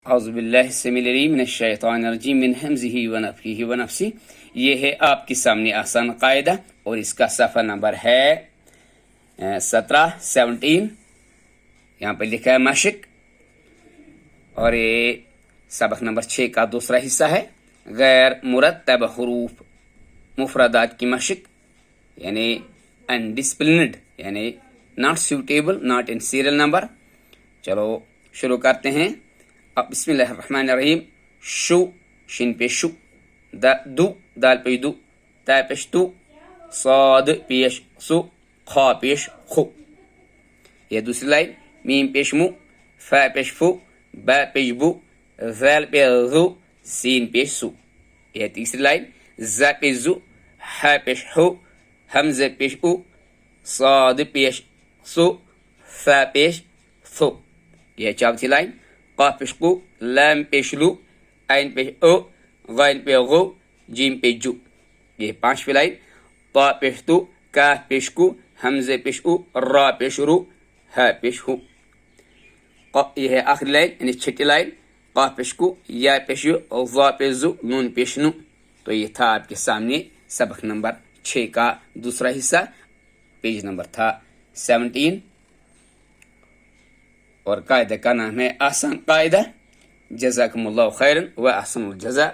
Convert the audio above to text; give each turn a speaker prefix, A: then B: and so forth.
A: اعوذ باللہ السمیع العلیم من الشیطان الرجیم من ہمزہ ونفخہ ونفثہ۔ یہ ہے آپ کے سامنے آسان قاعدہ اور اس کا صفحہ نمبر ہے 17 یہاں پہ لکھا ہے مشق، اور یہ سبق نمبر 6 کا دوسرا حصہ ہے غیر مرتب حروف مفردات کی مشق، یعنی انڈسپلنڈ، یعنی not suitable, not in serial number. چلو شروع کرتے ہیں۔ اب بسم اللہ الرحمن الرحیم۔ شو، شین پیش شو، دو، دال پیش دو، تا پیش تو، صاد پیش سو، خا پیش خو۔ یہ دوسری لائن۔ میم پیش مو، فا پیش فو، با پیش بو، ذال پیش زو، سین پیش سو۔ یہ تیسری لائن۔ زا پیش زو، ہا پیش ہو، حمزہ پیش او، صاد پیش سو، فا پیش ثو۔ یہ چوتھی لائن۔ قاف پیش قو، لام پیش لو، عین پیش او، غین پیش غو، جیم پیش جو۔ یہ پانچویں لائن۔ طا پیش تو، کاف پیش کو، حمزہ پیش او، را پیش رو، ہا پیش ہو۔ یہ ہے آخری لائن، یعنی چھٹی لائن۔ قاف پیش کو، یا پیش یو، ظا پیش زو، نون پیش نو۔ تو یہ تھا آپ کے سامنے سبق نمبر 6 کا دوسرا حصہ، پیج نمبر تھا 17، اور قاعدہ کا نام ہے آسان قاعدہ۔ جزاکم اللہ خیرن و احسن الجزا۔